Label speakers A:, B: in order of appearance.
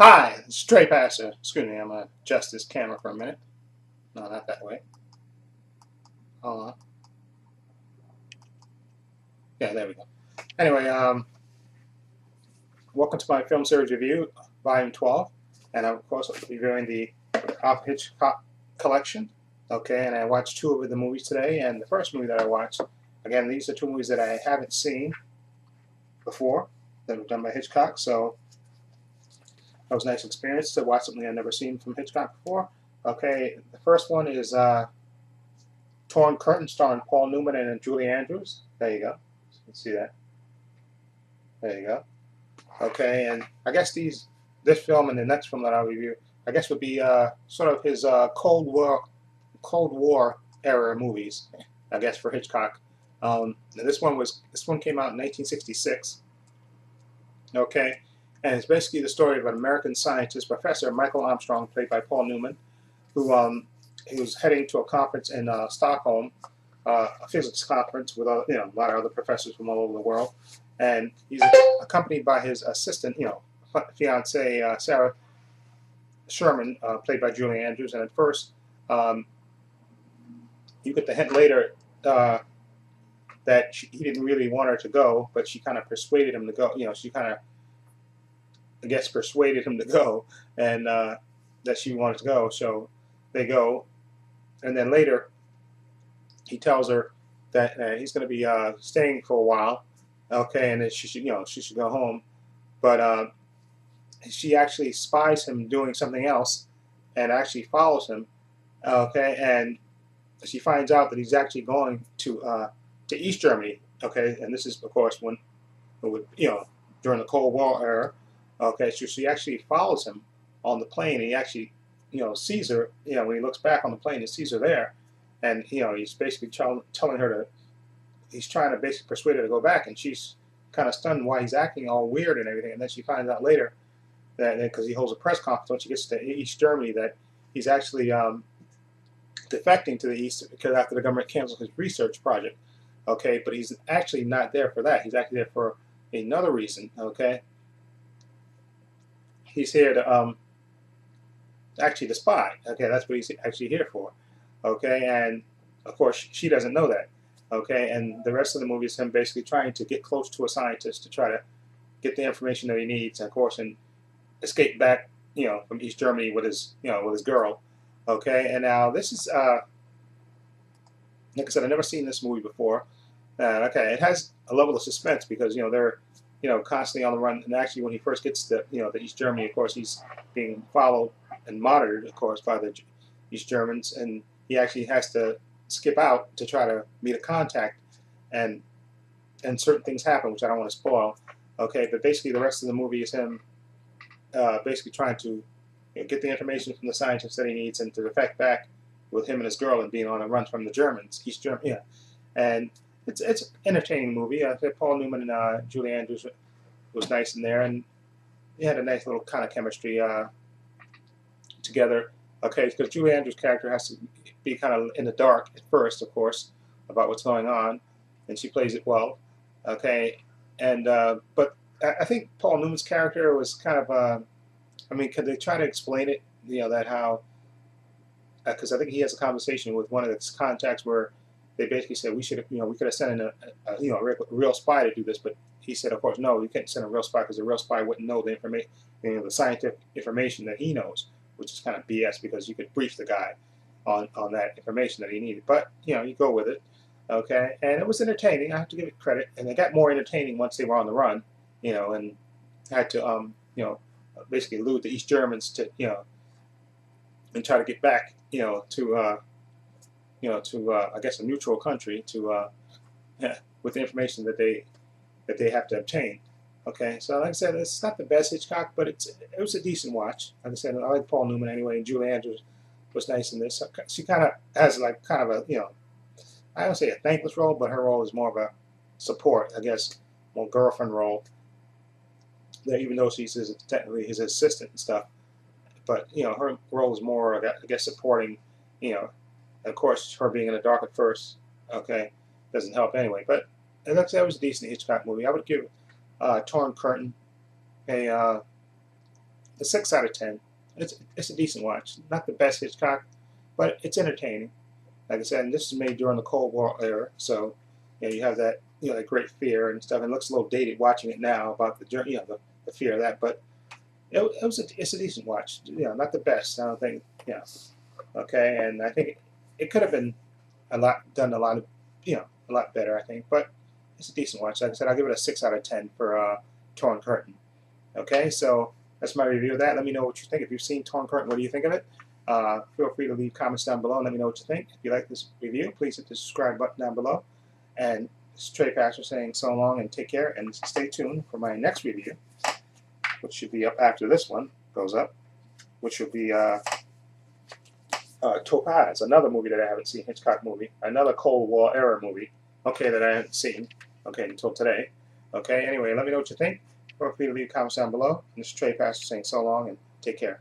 A: Hi, it's trepacer. Excuse me, I'm gonna adjust this camera for a minute. No, not that way. Hold on. Yeah, there we go. Anyway, welcome to my film series review, volume 12, and I'm of course reviewing the Alfred Hitchcock collection. Okay, and I watched two of the movies today, and the first movie that I watched, again, these are two movies that I haven't seen before that were done by Hitchcock, so that was a nice experience to watch something I'd never seen from Hitchcock before. Okay, the first one is Torn Curtain, starring Paul Newman and Julie Andrews. There you go. You can see that. There you go. Okay, and I guess this film and the next film that I'll review, I guess would be sort of his Cold War era movies. I guess for Hitchcock. This one came out in 1966. Okay, and it's basically the story of an American scientist, Professor Michael Armstrong, played by Paul Newman, who he was heading to a conference in Stockholm, a physics conference with a lot of other professors from all over the world, and he's accompanied by his assistant, fiancee Sarah Sherman, played by Julie Andrews. And at first, you get the hint later that he didn't really want her to go, but she kind of persuaded him to go. She kind of, I guess, persuaded him to go, and that she wanted to go. So they go, and then later he tells her that he's going to be staying for a while, okay, and that she should go home, but she actually spies him doing something else, and actually follows him, okay, and she finds out that he's actually going to East Germany, okay, and this is of course when during the Cold War era, okay, so she actually follows him on the plane, and he actually sees her, when he looks back on the plane, he sees her there, and he's basically telling her to, he's trying to basically persuade her to go back, and she's kind of stunned why he's acting all weird and everything, and then she finds out later that because he holds a press conference when she gets to East Germany, that he's actually defecting to the East because after the government cancels his research project, okay, but he's actually not there for that. He's actually there for another reason, okay. He's here to actually to spy, okay. That's what he's actually here for, okay. And of course she doesn't know that, okay. And the rest of the movie is him basically trying to get close to a scientist to try to get the information that he needs, and of course, and escape back, from East Germany with his girl, okay. And now this is, like I said, I've never seen this movie before. Okay, it has a level of suspense because they're constantly on the run, and actually when he first gets to the East Germany, of course he's being followed and monitored, of course, by the East Germans, and he actually has to skip out to try to meet a contact, and certain things happen which I don't want to spoil. Okay, but basically the rest of the movie is him basically trying to get the information from the scientist that he needs and to defect back with him and his girl and being on a run from the Germans, East Germany. Yeah, and it's an entertaining movie. Paul Newman and Julie Andrews was nice in there, and they had a nice little kind of chemistry together. Okay, because Julie Andrews' character has to be kind of in the dark at first, of course, about what's going on, and she plays it well. Okay, and but I think Paul Newman's character was kind of, I mean, could they try to explain it? That how, because I think he has a conversation with one of his contacts where they basically said we should, we could have sent in a real spy to do this, but he said, of course, no, you can't send a real spy because a real spy wouldn't know the information, the scientific information that he knows, which is kind of BS because you could brief the guy on that information that he needed. But you go with it, okay, and it was entertaining. I have to give it credit, and it got more entertaining once they were on the run, and had to basically elude the East Germans to and try to get back to I guess a neutral country to with the information that they have to obtain. Okay, so like I said, it's not the best Hitchcock, but it was a decent watch. Like I said, I like Paul Newman anyway, and Julie Andrews was nice in this. She kind of has like kind of a I don't say a thankless role, but her role is more of a support, I guess, more girlfriend role. That even though she's technically his assistant and stuff, but her role is more, I guess, supporting. Of course, her being in the dark at first, okay, doesn't help anyway. But and that was a decent Hitchcock movie. I would give Torn Curtain a a 6 out of 10. It's a decent watch. Not the best Hitchcock, but it's entertaining. Like I said, and this is made during the Cold War era, so you have that that great fear and stuff. And it looks a little dated watching it now about the the fear of that, but it's a decent watch. Not the best. I don't think. Okay, and I think it could have been done a lot of a lot better. I think, but it's a decent watch. Like I said, I'll give it a 6 out of 10 for Torn Curtain. Okay, so that's my review of that. Let me know what you think. If you've seen Torn Curtain, what do you think of it? Feel free to leave comments down below and let me know what you think. If you like this review, please hit the subscribe button down below. And this is Trepacer saying so long and take care, and stay tuned for my next review, which should be up after this one goes up, which will be Topaz, another movie that I haven't seen, Hitchcock movie, another Cold War era movie, okay, that I haven't seen, okay, until today. Okay, anyway, let me know what you think. Feel free to leave comments down below. And this is Trepacer saying so long and take care.